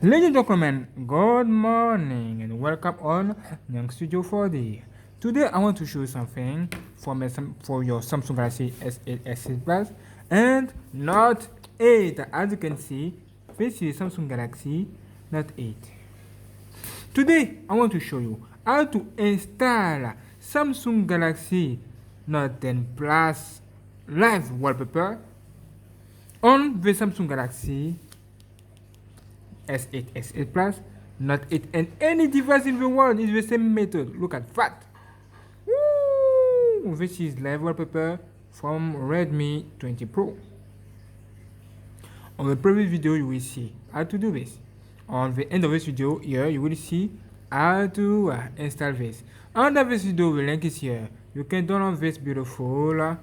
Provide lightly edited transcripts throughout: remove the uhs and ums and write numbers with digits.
Ladies and gentlemen, good morning and welcome on GNANGSTUDIO 4D. Today I want to show you something for your Samsung Galaxy S8, S8 Plus and Note 8. As you can see, this is Samsung Galaxy Note 8. Today I want to show you how to install Samsung Galaxy Note 10 Plus live wallpaper on the Samsung Galaxy S8, S8 Plus, Note 8, and any device in the world is the same method. Look at that. Woo! This is live wallpaper from Redmi 20 Pro. On the previous video, you will see how to do this. On the end of this video here, you will see how to install this. Under this video, the link is here. You can download this beautiful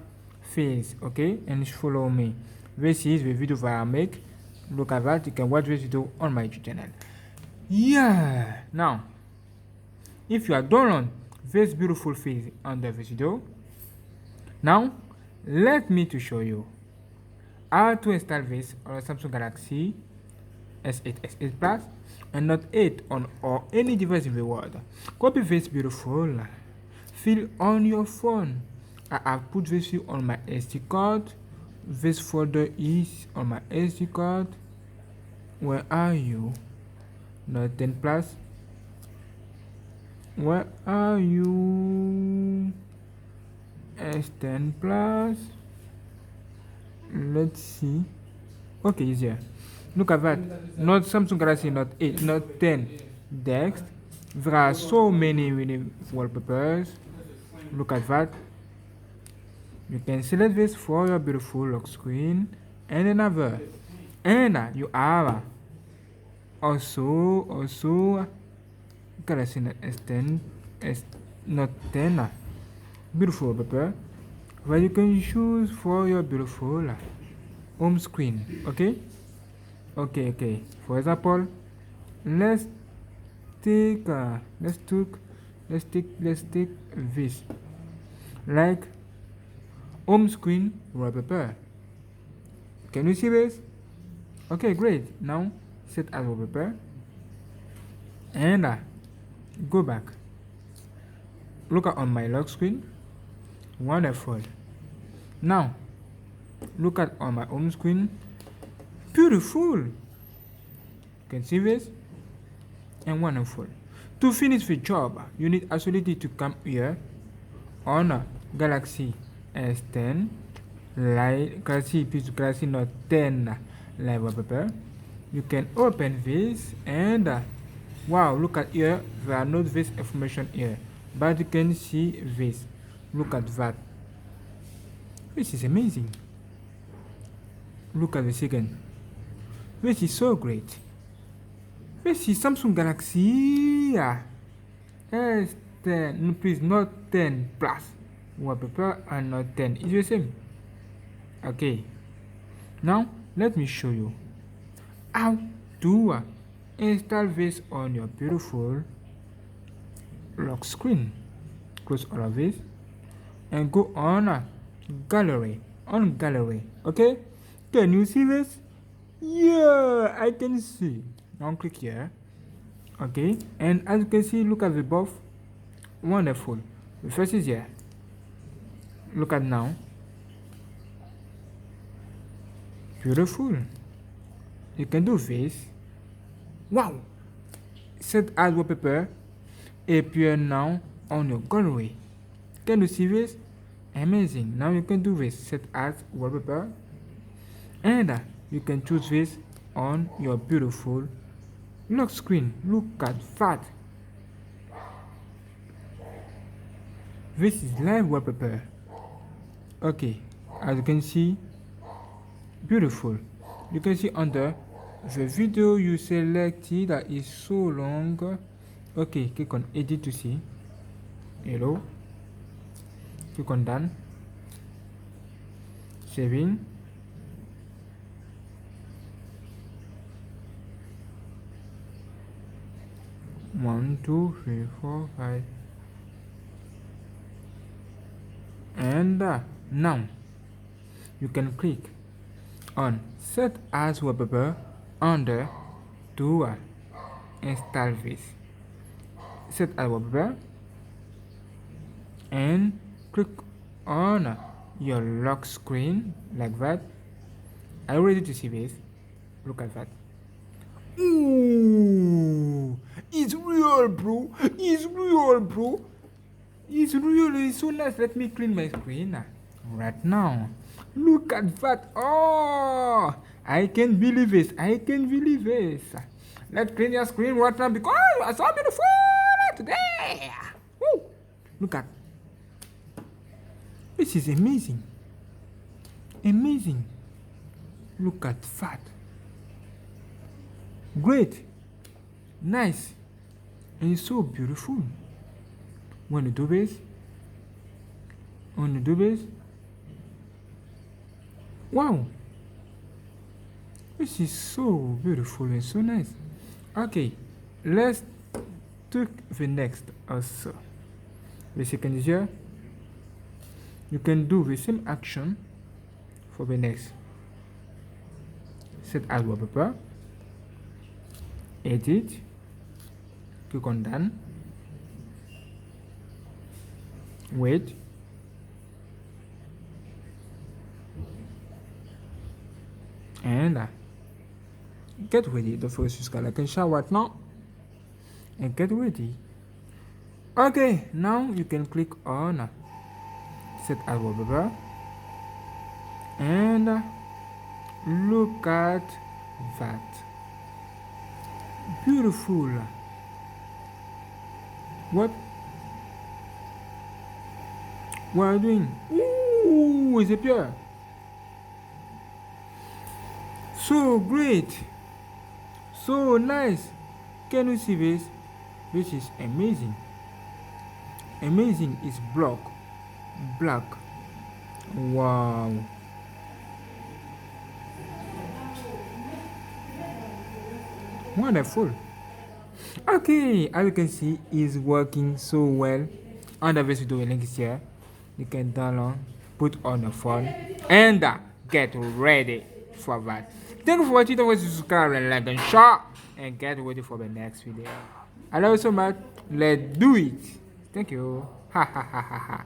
things, okay, and follow me. This is the video that I make. Look at that. You can watch this video on my YouTube channel. Yeah. Now, if you are downloading this beautiful thing under this video, now let me to show you how to install this on Samsung Galaxy S8, S8 Plus and Note 8 on or any device in the world. Copy this beautiful file on your phone. I have put this on my SD card. This folder is on my SD card. Where are you? Note 10 Plus. Where are you? S10 Plus. Let's see. Okay, it's here. Look at that. Not Samsung Galaxy Note 8, Note 10 Dex. There are so many wallpapers. Look at that. You can select this for your beautiful lock screen and another. And you have also Galaxy Note S10, Note 10 beautiful wallpaper where you can choose for your beautiful home screen. Okay. For example, let's take this like home screen wallpaper. Can you see this? Okay, great. Now set as wallpaper and go back. Look at on my lock screen. Wonderful. Now look at on my home screen. Beautiful. You can see this and wonderful. To finish the job, you need actually to come here on Galaxy S10 Galaxy Note 10 live wallpaper. You can open this and wow, look at here. There are not this information here, but you can see this. Look at that. This is amazing. Look at the second. This is so great. This is Samsung Galaxy S10. No, please, Note 10 Plus wallpaper and Note 10 is the same. Okay. Now let me show you how to install this on your beautiful lock screen. Close all of this and go on gallery. Okay, can you see this? Yeah, I can see. Now click here. Okay, and as you can see, look at the above. Wonderful. The first is here. Look at now. Beautiful. You can do this. Wow. Set as wallpaper appear now on your gallery. Can you see this? Amazing. Now you can do this. Set as wallpaper and you can choose this on your beautiful lock screen. Look at that. This is live wallpaper. Okay, as you can see, beautiful. You can see under the video you selected that is so long. Okay, click on edit to see. Hello. Click on done. Saving. One, two, three, four, five. And now you can click on set as wallpaper under to install this. Set as wallpaper and click on your lock screen like that. Are you ready to see this? Look at that. Ooh, it's real, bro. It's real, bro. It's really so nice. Let me clean my screen right now. Look at that. Oh, I can't believe this. I can't believe this. Let's clean your screen right now because you are so beautiful today. Woo. Look at. This is amazing. Amazing. Look at that. Great. Nice. And it's so beautiful. When you do this, wow, this is so beautiful and so nice. Okay, let's take the next also. The second here, you can do the same action for the next. Set as wallpaper, edit, click on done. Wait. And get ready. The first is like a shower right now. And get ready. Okay, now you can click on set as wallpaper. And look at that. Beautiful. What are you doing? Ooh, it's a pure. So great. So nice. Can you see this? This is amazing. Amazing is black. Wow. Wonderful. Okay, as you can see, it's working so well. Under this video link is here. You can download, put on your phone, and get ready for that. Thank you for watching. Don't forget to subscribe and like and share, and get ready for the next video. I love you so much. Let's do it. Thank you. Ha ha ha ha ha.